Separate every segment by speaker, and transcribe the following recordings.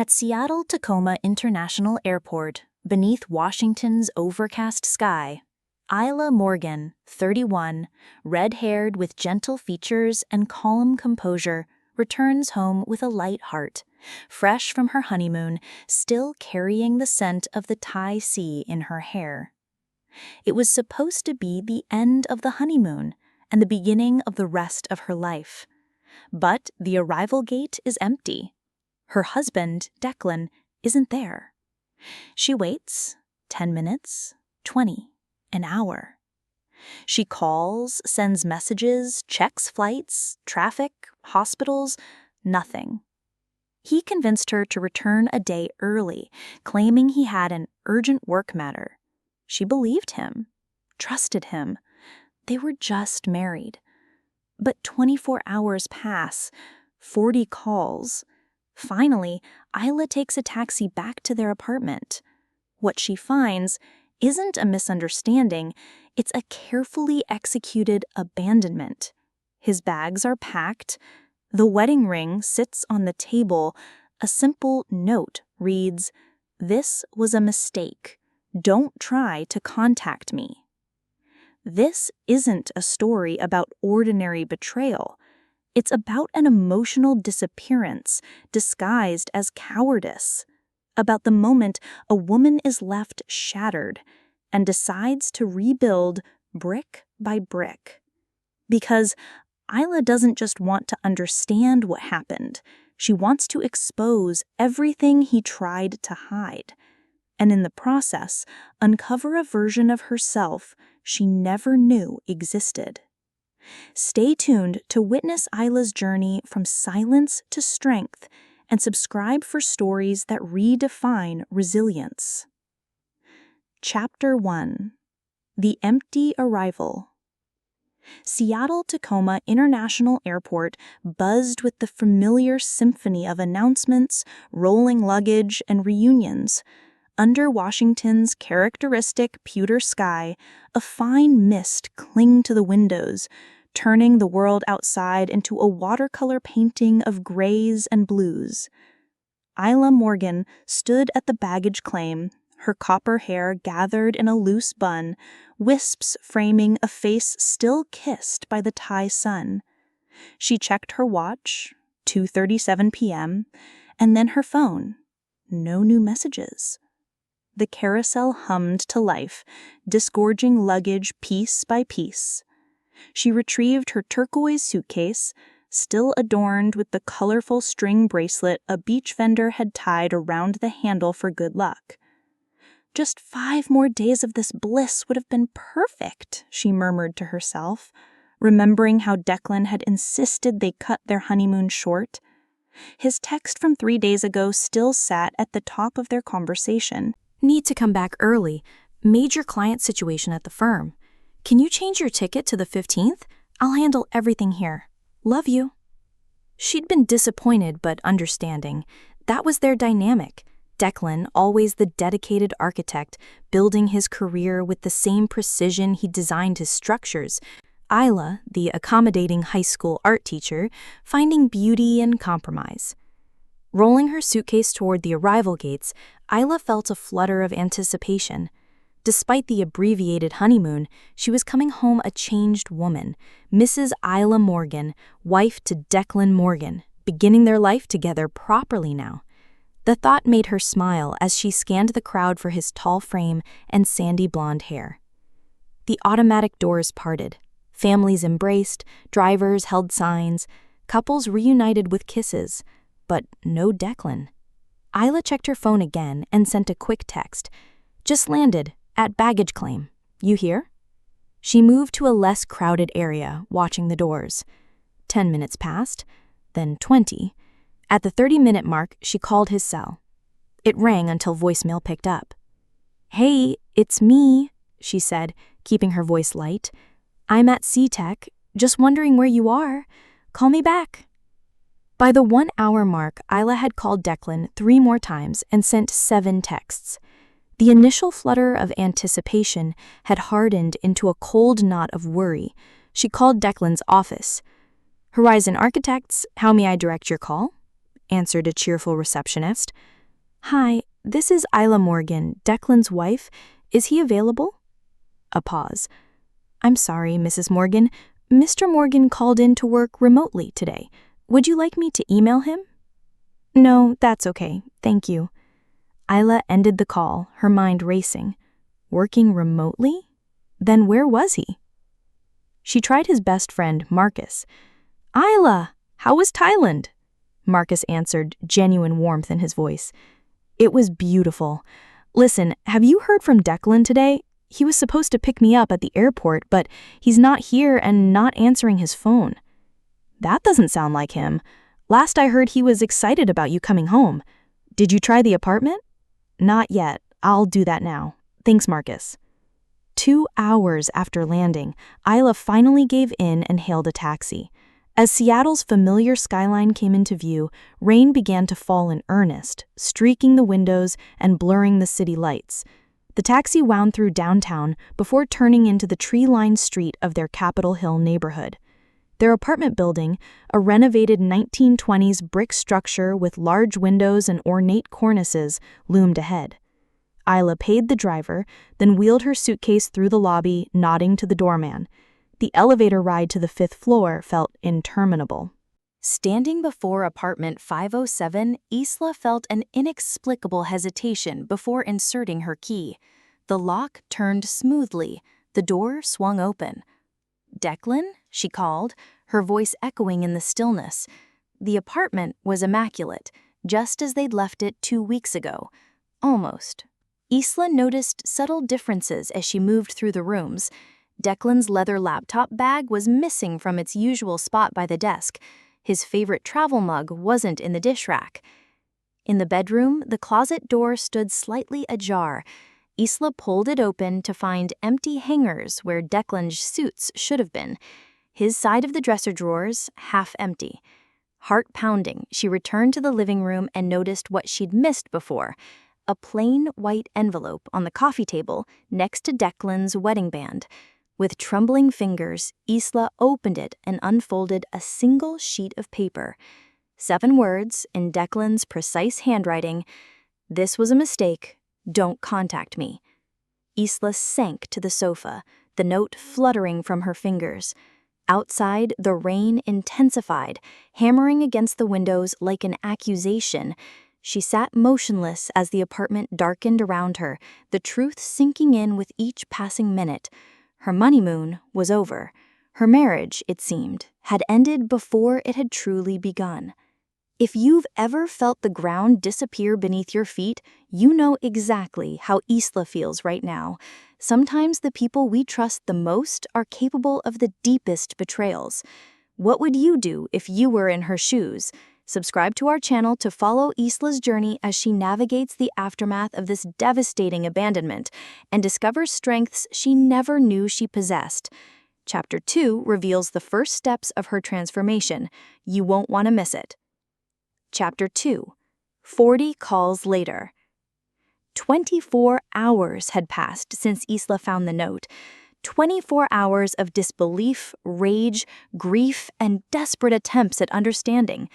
Speaker 1: At Seattle-Tacoma International Airport, beneath Washington's overcast sky, Isla Morgan, 31, red-haired with gentle features and calm composure, returns home with a light heart, fresh from her honeymoon, still carrying the scent of the Thai sea in her hair. It was supposed to be the end of the honeymoon and the beginning of the rest of her life. But the arrival gate is empty. Her husband, Declan, isn't there. She waits 10 minutes, 20, an hour. She calls, sends messages, checks flights, traffic, hospitals, nothing. He convinced her to return a day early, claiming he had an urgent work matter. She believed him, trusted him. They were just married. But 24 hours pass, 40 calls. Finally, Isla takes a taxi back to their apartment. What she finds isn't a misunderstanding, it's a carefully executed abandonment. His bags are packed. The wedding ring sits on the table. A simple note reads, "This was a mistake. Don't try to contact me." This isn't a story about ordinary betrayal. It's about an emotional disappearance disguised as cowardice, about the moment a woman is left shattered and decides to rebuild brick by brick. Because Isla doesn't just want to understand what happened, she wants to expose everything he tried to hide, and in the process, uncover a version of herself she never knew existed. Stay tuned to witness Isla's journey from silence to strength and subscribe for stories that redefine resilience. Chapter 1. The Empty Arrival. Seattle-Tacoma International Airport buzzed with the familiar symphony of announcements, rolling luggage, and reunions. Under Washington's characteristic pewter sky, a fine mist clung to the windows, turning the world outside into a watercolor painting of grays and blues. Isla Morgan stood at the baggage claim, her copper hair gathered in a loose bun, wisps framing a face still kissed by the Thai sun. She checked her watch, 2:37 p.m., and then her phone. No new messages. The carousel hummed to life, disgorging luggage piece by piece. She retrieved her turquoise suitcase, still adorned with the colorful string bracelet a beach vendor had tied around the handle for good luck. "Just 5 more days of this bliss would have been perfect," she murmured to herself, remembering how Declan had insisted they cut their honeymoon short. His text from 3 days ago still sat at the top of their conversation. "Need to come back early. Major client situation at the firm. Can you change your ticket to the 15th? I'll handle everything here. Love you." She'd been disappointed but understanding. That was their dynamic. Declan, always the dedicated architect, building his career with the same precision he designed his structures. Isla, the accommodating high school art teacher, finding beauty in compromise. Rolling her suitcase toward the arrival gates, Isla felt a flutter of anticipation. Despite the abbreviated honeymoon, she was coming home a changed woman, Mrs. Isla Morgan, wife to Declan Morgan, beginning their life together properly now. The thought made her smile as she scanned the crowd for his tall frame and sandy blonde hair. The automatic doors parted. Families embraced, drivers held signs, couples reunited with kisses, but no Declan. Isla checked her phone again and sent a quick text. "Just landed. At baggage claim. You here?" She moved to a less crowded area, watching the doors. 10 minutes passed, then 20. At the 30-minute mark, she called his cell. It rang until voicemail picked up. "Hey, it's me," she said, keeping her voice light. "I'm at C-Tech. Just wondering where you are. Call me back." By the 1-hour mark, Isla had called Declan 3 more times and sent 7 texts. The initial flutter of anticipation had hardened into a cold knot of worry. She called Declan's office. "Horizon Architects, how may I direct your call?" answered a cheerful receptionist. "Hi, this is Isla Morgan, Declan's wife. Is he available?" A pause. "I'm sorry, Mrs. Morgan. Mr. Morgan called in to work remotely today. Would you like me to email him?" "No, that's okay. Thank you." Isla ended the call, her mind racing. Working remotely? Then where was he? She tried his best friend, Marcus. "Isla, how was Thailand?" Marcus answered, genuine warmth in his voice. "It was beautiful. Listen, have you heard from Declan today? He was supposed to pick me up at the airport, but he's not here and not answering his phone." "That doesn't sound like him. Last I heard he was excited about you coming home. Did you try the apartment?" "Not yet. I'll do that now. Thanks, Marcus." 2 hours after landing, Isla finally gave in and hailed a taxi. As Seattle's familiar skyline came into view, rain began to fall in earnest, streaking the windows and blurring the city lights. The taxi wound through downtown before turning into the tree-lined street of their Capitol Hill neighborhood. Their apartment building, a renovated 1920s brick structure with large windows and ornate cornices, loomed ahead. Isla paid the driver, then wheeled her suitcase through the lobby, nodding to the doorman. The elevator ride to the 5th floor felt interminable. Standing before apartment 507, Isla felt an inexplicable hesitation before inserting her key. The lock turned smoothly. The door swung open. "Declan?" she called, her voice echoing in the stillness. The apartment was immaculate, just as they'd left it 2 weeks ago. Almost. Isla noticed subtle differences as she moved through the rooms. Declan's leather laptop bag was missing from its usual spot by the desk. His favorite travel mug wasn't in the dish rack. In the bedroom, the closet door stood slightly ajar. Isla pulled it open to find empty hangers where Declan's suits should have been. His side of the dresser drawers, half empty. Heart pounding, she returned to the living room and noticed what she'd missed before. A plain white envelope on the coffee table next to Declan's wedding band. With trembling fingers, Isla opened it and unfolded a single sheet of paper. 7 words in Declan's precise handwriting. "This was a mistake. Don't contact me." Isla sank to the sofa, the note fluttering from her fingers. Outside, the rain intensified, hammering against the windows like an accusation. She sat motionless as the apartment darkened around her, the truth sinking in with each passing minute. Her honeymoon was over. Her marriage, it seemed, had ended before it had truly begun. If you've ever felt the ground disappear beneath your feet, you know exactly how Isla feels right now. Sometimes the people we trust the most are capable of the deepest betrayals. What would you do if you were in her shoes? Subscribe to our channel to follow Isla's journey as she navigates the aftermath of this devastating abandonment and discovers strengths she never knew she possessed. Chapter 2 reveals the first steps of her transformation. You won't want to miss it. Chapter 2. 40 calls later. 24 hours had passed since Isla found the note. 24 hours of disbelief, rage, grief, and desperate attempts at understanding.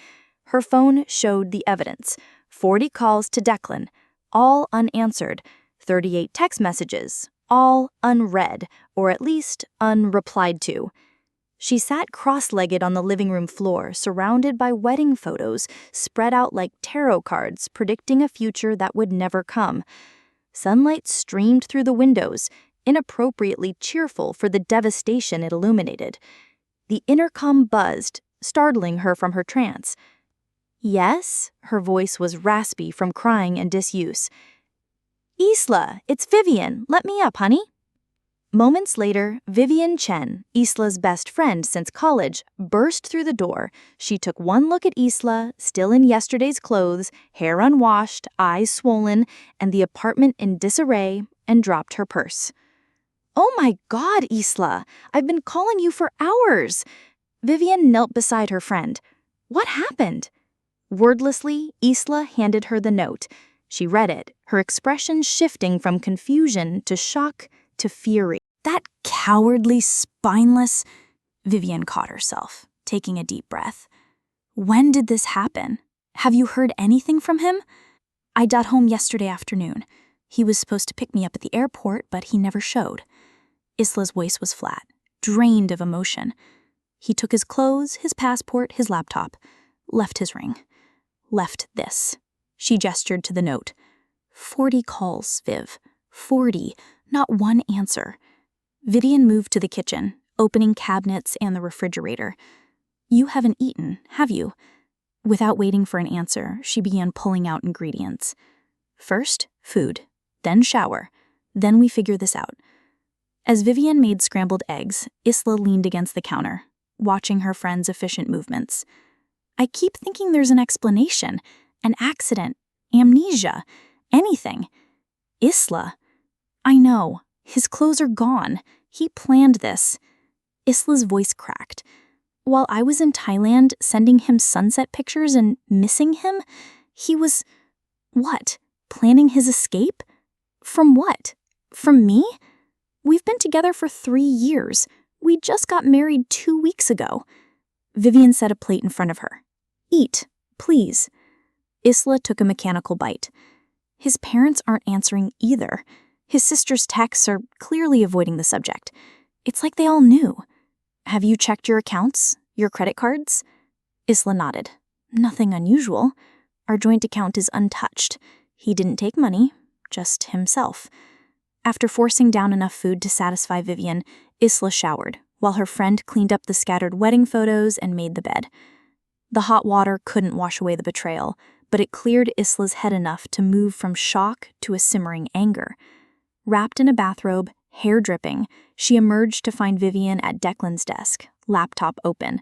Speaker 1: Her phone showed the evidence. 40 calls to Declan, all unanswered. 38 text messages, all unread, or at least unreplied to. She sat cross-legged on the living room floor, surrounded by wedding photos spread out like tarot cards predicting a future that would never come. Sunlight streamed through the windows, inappropriately cheerful for the devastation it illuminated. The intercom buzzed, startling her from her trance. "Yes?" Her voice was raspy from crying and disuse. "Isla, it's Vivian. Let me up, honey." Moments later, Vivian Chen, Isla's best friend since college, burst through the door. She took one look at Isla, still in yesterday's clothes, hair unwashed, eyes swollen, and the apartment in disarray, and dropped her purse. "Oh my God, Isla! I've been calling you for hours!" Vivian knelt beside her friend. "What happened?" Wordlessly, Isla handed her the note. She read it, her expression shifting from confusion to shock to fury. "That cowardly, spineless—" Vivian caught herself, taking a deep breath. "When did this happen?
Speaker 2: Have you heard anything from him? I got home yesterday afternoon. He was supposed to pick me up at the airport, but he never showed. Isla's voice was flat, drained of emotion. He took his clothes, his passport, his laptop, left his ring. Left this. She gestured to the note. 40 calls, Viv. 40. Not one answer. Vivian moved to the kitchen, opening cabinets and the refrigerator. You haven't eaten, have you? Without waiting for an answer, she began pulling out ingredients. First, food, then shower, then we figure this out. As Vivian made scrambled eggs, Isla leaned against the counter, watching her friend's efficient movements. I keep thinking there's an explanation, an accident, amnesia, anything. Isla. I know. His clothes are gone. He planned this. Isla's voice cracked. While I was in Thailand sending him sunset pictures and missing him, he was, what, planning his escape? From what? From me? We've been together for 3 years. We just got married 2 weeks ago. Vivian set a plate in front of her. Eat, please. Isla took a mechanical bite. His parents aren't answering either. His sister's texts are clearly avoiding the subject. It's like they all knew. Have you checked your accounts? Your credit cards? Isla nodded. Nothing unusual. Our joint account is untouched. He didn't take money, just himself. After forcing down enough food to satisfy Vivian, Isla showered, while her friend cleaned up the scattered wedding photos and made the bed. The hot water couldn't wash away the betrayal, but it cleared Isla's head enough to move from shock to a simmering anger. Wrapped in a bathrobe, hair dripping, she emerged to find Vivian at Declan's desk, laptop open.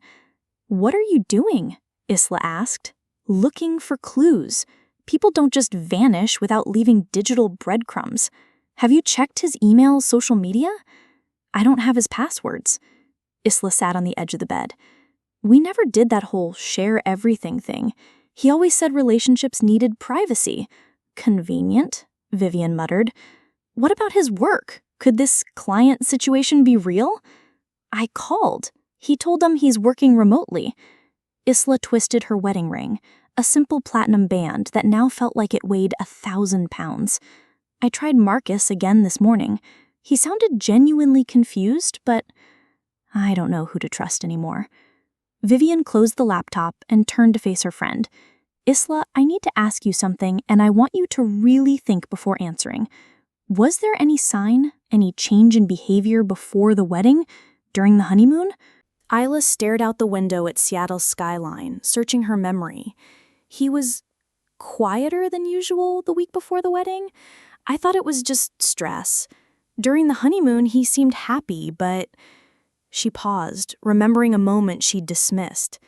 Speaker 2: What are you doing? Isla asked. Looking for clues. People don't just vanish without leaving digital breadcrumbs. Have you checked his email, social media? I don't have his passwords. Isla sat on the edge of the bed. We never did that whole share everything thing. He always said relationships needed privacy. Convenient, Vivian muttered. What about his work? Could this client situation be real? I called. He told them he's working remotely. Isla twisted her wedding ring, a simple platinum band that now felt like it weighed 1,000 pounds. I tried Marcus again this morning. He sounded genuinely confused, but I don't know who to trust anymore. Vivian closed the laptop and turned to face her friend. Isla, I need to ask you something, and I want you to really think before answering. Was there any sign, any change in behavior before the wedding, during the honeymoon? Isla stared out the window at Seattle's skyline, searching her memory. He was quieter than usual the week before the wedding. I thought it was just stress. During the honeymoon, he seemed happy, but... She paused, remembering a moment she'd dismissed.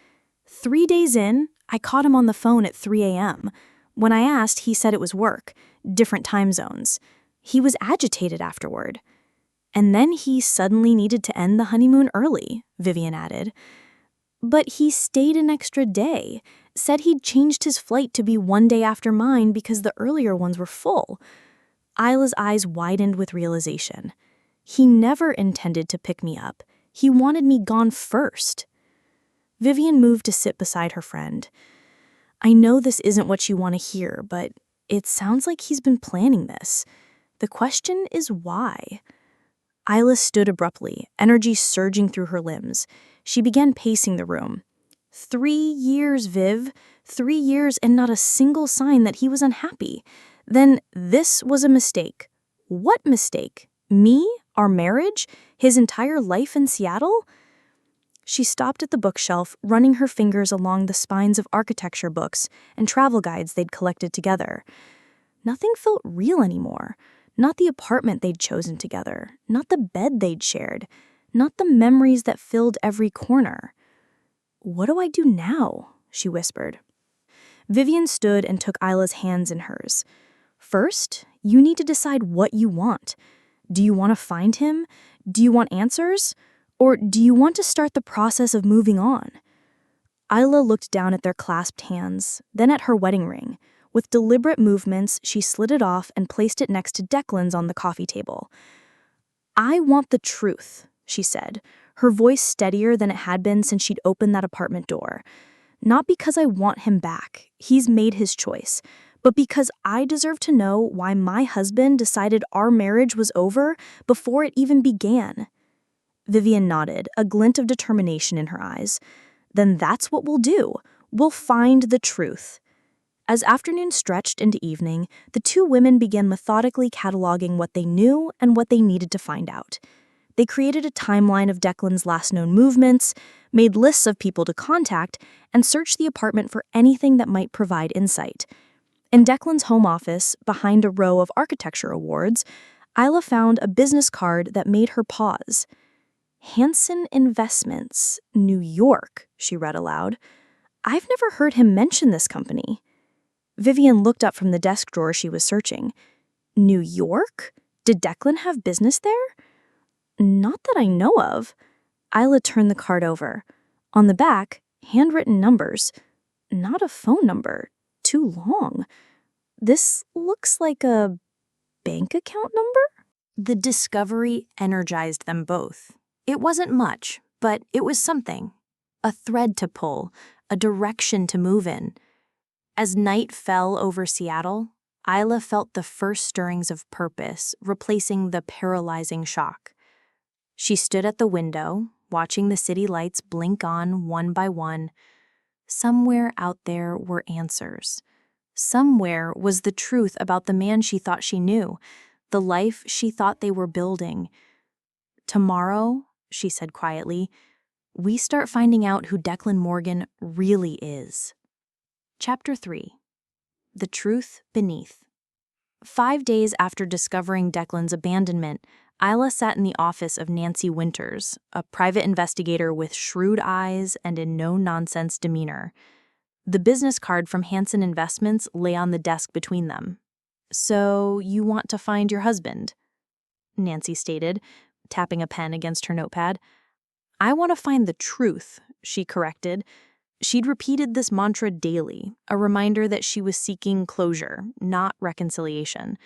Speaker 2: 3 days in, I caught him on the phone at 3 a.m. When I asked, he said it was work, different time zones. He was agitated afterward. And then he suddenly needed to end the honeymoon early, Vivian added. But he stayed an extra day, said he'd changed his flight to be 1 day after mine because the earlier ones were full. Isla's eyes widened with realization. He never intended to pick me up. He wanted me gone first. Vivian moved to sit beside her friend. I know this isn't what you want to hear, but it sounds like he's been planning this. The question is why? Isla stood abruptly, energy surging through her limbs. She began pacing the room. 3 years, Viv. 3 years and not a single sign that he was unhappy. Then this was a mistake. What mistake? Me? Our marriage? His entire life in Seattle? She stopped at the bookshelf, running her fingers along the spines of architecture books and travel guides they'd collected together. Nothing felt real anymore. Not the apartment they'd chosen together, not the bed they'd shared, not the memories that filled every corner. What do I do now? She whispered. Vivian stood and took Isla's hands in hers. First, you need to decide what you want. Do you want to find him? Do you want answers? Or do you want to start the process of moving on? Isla looked down at their clasped hands, then at her wedding ring. With deliberate movements, she slid it off and placed it next to Declan's on the coffee table. I want the truth, she said, her voice steadier than it had been since she'd opened that apartment door.
Speaker 1: Not because I want him back. He's made his choice. But because I deserve to know why my husband decided our marriage was over before it even began." Vivian nodded, a glint of determination in her eyes. "Then that's what we'll do. We'll find the truth." As afternoon stretched into evening, the two women began methodically cataloging what they knew and what they needed to find out. They created a timeline of Declan's last known movements, made lists of people to contact, and searched the apartment for anything that might provide insight. In Declan's home office, behind a row of architecture awards, Isla found a business card that made her pause. "Hanson Investments, New York," she read aloud. "I've never heard him mention this company." Vivian looked up from the desk drawer she was searching. "New York? Did Declan have business there?" "Not that I know of." Isla turned the card over. On the back, handwritten numbers. Not a phone number. Too long. "This looks like a bank account number?"
Speaker 2: The discovery energized them both. It wasn't much, but it was something. A thread to pull, a direction to move in. As night fell over Seattle, Isla felt the first stirrings of purpose, replacing the paralyzing shock. She stood at the window, watching the city lights blink on one by one. Somewhere out there were answers. Somewhere was the truth about the man she thought she knew, the life she thought they were building. "Tomorrow," she said quietly, "we start finding out who Declan Morgan really is." Chapter 3. The Truth Beneath. 5 days after discovering Declan's abandonment, Isla sat in the office of Nancy Winters, a private investigator with shrewd eyes and a no-nonsense demeanor. The business card from Hanson Investments lay on the desk between them. "So, you want to find your husband?" Nancy stated, tapping a pen against her notepad. "I want to find the truth," she corrected. She'd repeated this mantra daily, a reminder that she was seeking closure, not reconciliation.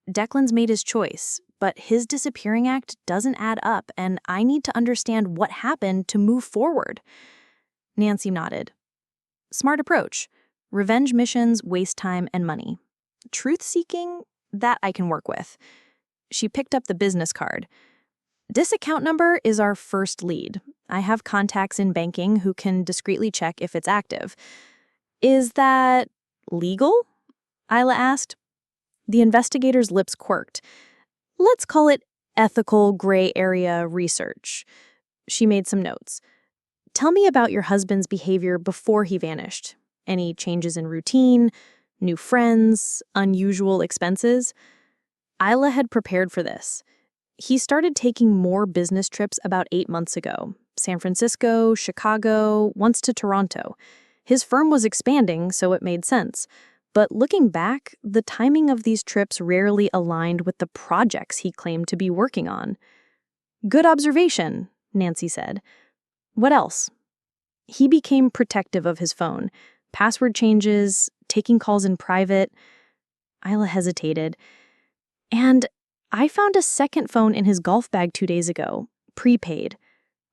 Speaker 2: Declan's made his choice, but his disappearing act doesn't add up, and I need to understand what happened to move forward. Nancy nodded. "Smart approach. Revenge missions waste time and money. Truth-seeking, that I can work with." She picked up the business card. "This account number is our first lead. I have contacts in banking who can discreetly check if it's active." "Is that legal?" Isla asked. The investigator's lips quirked. "Let's call it ethical gray area research." She made some notes. "Tell me about your husband's behavior before he vanished. Any changes in routine, new friends, unusual expenses?" Isla had prepared for this. He started taking more business trips about 8 months ago. San Francisco, Chicago, once to Toronto. His firm was expanding, so it made sense. But looking back, the timing of these trips rarely aligned with the projects he claimed to be working on. "Good observation," Nancy said. "What else?" "He became protective of his phone. Password changes, taking calls in private." Isla hesitated. "And I found a second phone in his golf bag 2 days ago, prepaid.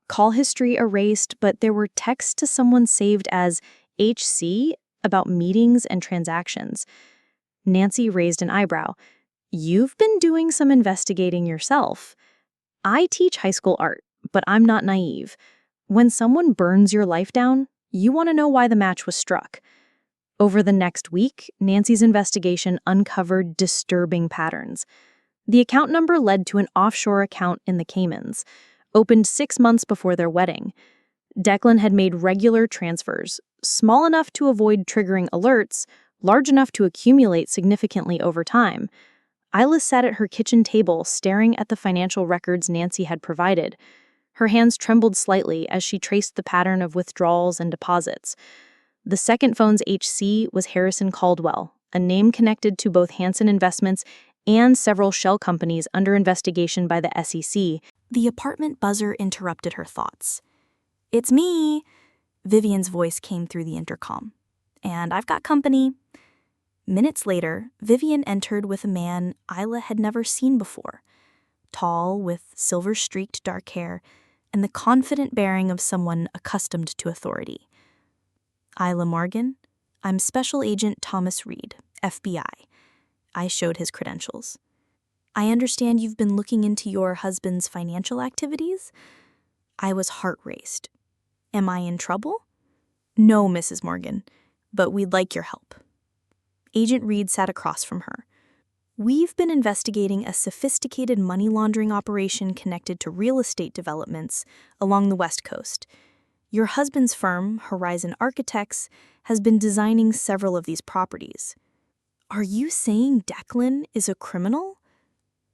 Speaker 2: Call history erased, but there were texts to someone saved as HC about meetings and transactions." Nancy raised an eyebrow. "You've been doing some investigating yourself." "I teach high school art, but I'm not naive. When someone burns your life down, you want to know why the match was struck." Over the next week, Nancy's investigation uncovered disturbing patterns. The account number led to an offshore account in the Caymans, opened 6 months before their wedding. Declan had made regular transfers, small enough to avoid triggering alerts, large enough to accumulate significantly over time. Isla sat at her kitchen table staring at the financial records Nancy had provided. Her hands trembled slightly as she traced the pattern of withdrawals and deposits. The second phone's HC was Harrison Caldwell, a name connected to both Hanson Investments and several shell companies under investigation by the SEC. The apartment buzzer interrupted her thoughts. "It's me," Vivian's voice came through the intercom. "And I've got company." Minutes later, Vivian entered with a man Isla had never seen before. Tall, with silver-streaked dark hair, and the confident bearing of someone accustomed to authority.
Speaker 1: Isla Morgan, I'm Special Agent Thomas Reed, FBI. I showed his credentials. I understand you've been looking into your husband's financial activities? I was heart-raced. Am I in trouble? No, Mrs. Morgan, but we'd like your help. Agent Reed sat across from her. We've been investigating a sophisticated money laundering operation connected to real estate developments along the West Coast. Your husband's firm, Horizon Architects, has been designing several of these properties. Are you saying Declan is a criminal?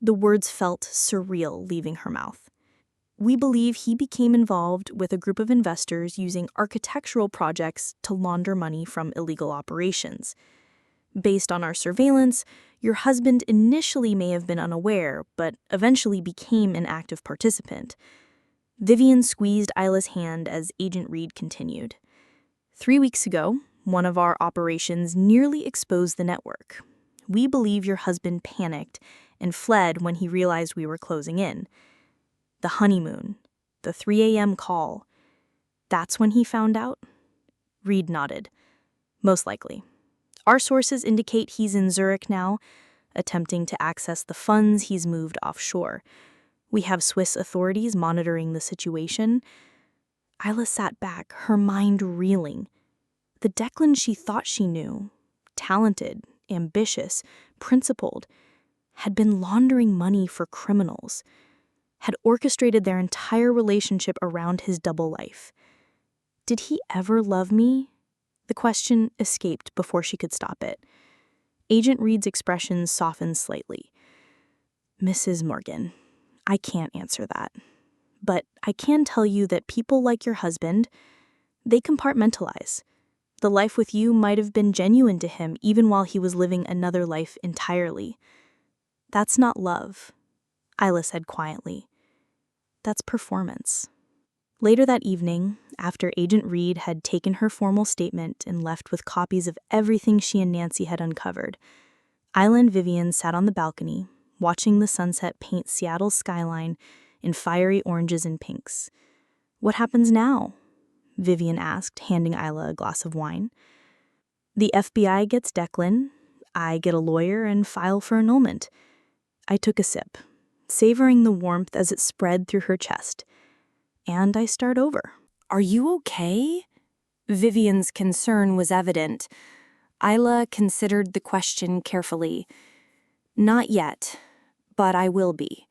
Speaker 1: The words felt surreal leaving her mouth. We believe he became involved with a group of investors using architectural projects to launder money from illegal operations. Based on our surveillance, your husband initially may have been unaware, but eventually became an active participant. Vivian squeezed Isla's hand as Agent Reed continued. 3 weeks ago, one of our operations nearly exposed the network. We believe your husband panicked and fled when he realized we were closing in. The honeymoon, the 3 a.m. call. That's when he found out? Reed nodded. Most likely. Our sources indicate he's in Zurich now, attempting to access the funds he's moved offshore. We have Swiss authorities monitoring the situation. Isla sat back, her mind reeling. The Declan she thought she knew, talented, ambitious, principled, had been laundering money for criminals, had orchestrated their entire relationship around his double life. Did he ever love me? The question escaped before she could stop it. Agent Reed's expression softened slightly. Mrs. Morgan, I can't answer that. But I can tell you that people like your husband, they compartmentalize. The life with you might have been genuine to him even while he was living another life entirely. That's not love, Isla said quietly. That's performance. Later that evening, after Agent Reed had taken her formal statement and left with copies of everything she and Nancy had uncovered, Isla and Vivian sat on the balcony, watching the sunset paint Seattle's skyline in fiery oranges and pinks. What happens now? Vivian asked, handing Isla a glass of wine. The FBI gets Declan, I get a lawyer and file for annulment. I took a sip, savoring the warmth as it spread through her chest. And I start over. Are you okay? Vivian's concern was evident. Isla considered the question carefully. Not yet, but I will be.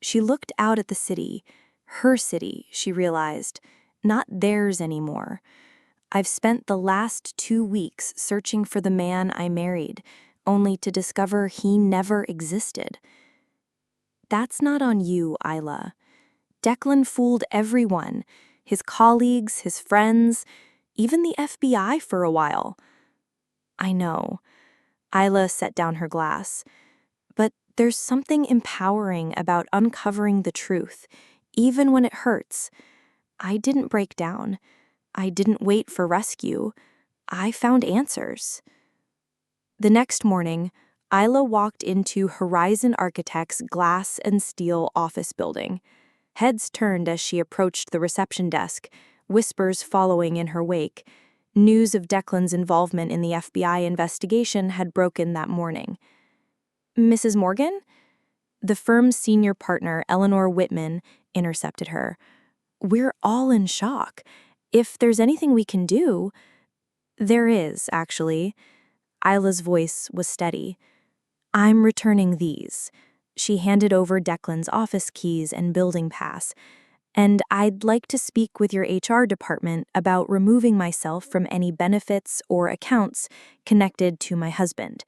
Speaker 1: She looked out at the city. Her city, she realized, not theirs anymore. I've spent the last 2 weeks searching for the man I married, only to discover he never existed. That's not on you, Isla. Declan fooled everyone, his colleagues, his friends, even the FBI for a while. I know. Isla set down her glass. But there's something empowering about uncovering the truth, even when it hurts. I didn't break down. I didn't wait for rescue. I found answers. The next morning, Isla walked into Horizon Architects' glass and steel office building. Heads turned as she approached the reception desk, whispers following in her wake. News of Declan's involvement in the FBI investigation had broken that morning. Mrs. Morgan? The firm's senior partner, Eleanor Whitman, intercepted her. We're all in shock. If there's anything we can do... There is, actually. Isla's voice was steady. I'm returning these. She handed over Declan's office keys and building pass. And I'd like to speak with your HR department about removing myself from any benefits or accounts connected to my husband.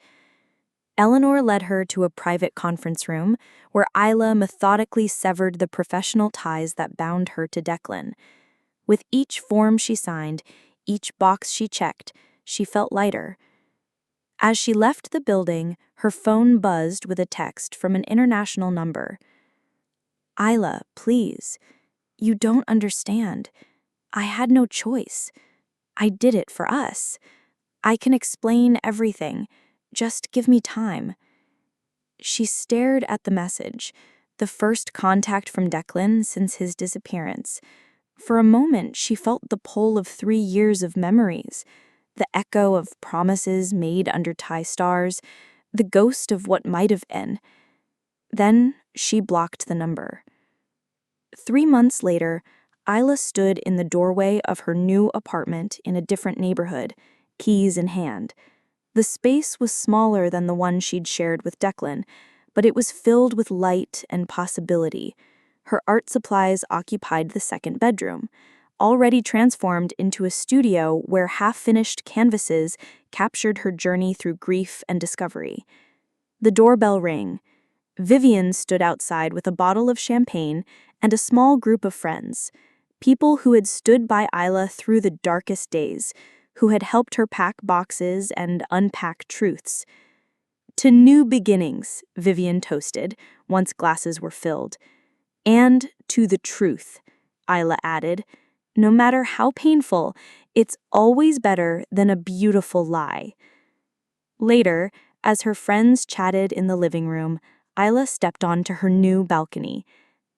Speaker 1: Eleanor led her to a private conference room where Isla methodically severed the professional ties that bound her to Declan. With each form she signed, each box she checked, she felt lighter. As she left the building, her phone buzzed with a text from an international number. Isla, please. You don't understand. I had no choice. I did it for us. I can explain everything. Just give me time. She stared at the message, the first contact from Declan since his disappearance. For a moment, she felt the pull of 3 years of memories, the echo of promises made under tie stars, the ghost of what might have been. Then she blocked the number. 3 months later, Isla stood in the doorway of her new apartment in a different neighborhood, keys in hand. The space was smaller than the one she'd shared with Declan, but it was filled with light and possibility. Her art supplies occupied the second bedroom, already transformed into a studio where half-finished canvases captured her journey through grief and discovery. The doorbell rang. Vivian stood outside with a bottle of champagne and a small group of friends, people who had stood by Isla through the darkest days, who had helped her pack boxes and unpack truths. "To new beginnings," Vivian toasted, once glasses were filled. "And to the truth," Isla added. "No matter how painful, it's always better than a beautiful lie." Later, as her friends chatted in the living room, Isla stepped onto her new balcony.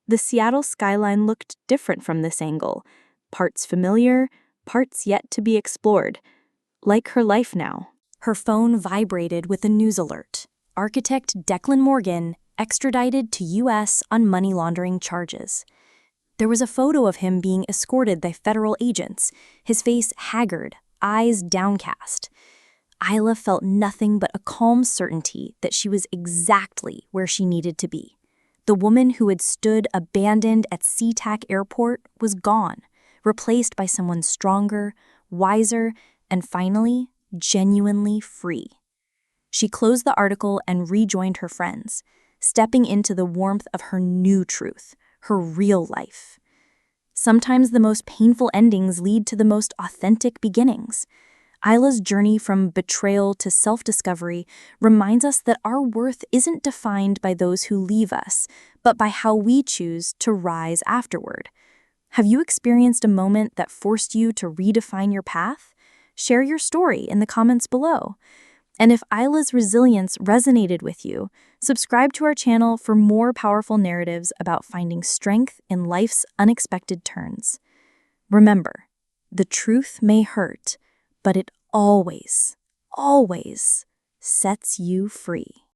Speaker 1: The Seattle skyline looked different from this angle, parts familiar, parts yet to be explored, like her life now.
Speaker 2: Her phone vibrated with a news alert. Architect Declan Morgan extradited to U.S. on money laundering charges. There was a photo of him being escorted by federal agents, his face haggard, eyes downcast. Isla felt nothing but a calm certainty that she was exactly where she needed to be. The woman who had stood abandoned at SeaTac Airport was gone, replaced by someone stronger, wiser, and finally, genuinely free. She closed the article and rejoined her friends, stepping into the warmth of her new truth, her real life. Sometimes the most painful endings lead to the most authentic beginnings. Isla's journey from betrayal to self-discovery reminds us that our worth isn't defined by those who leave us, but by how we choose to rise afterward. Have you experienced a moment that forced you to redefine your path? Share your story in the comments below. And if Isla's resilience resonated with you, subscribe to our channel for more powerful narratives about finding strength in life's unexpected turns. Remember, the truth may hurt, but it always, always sets you free.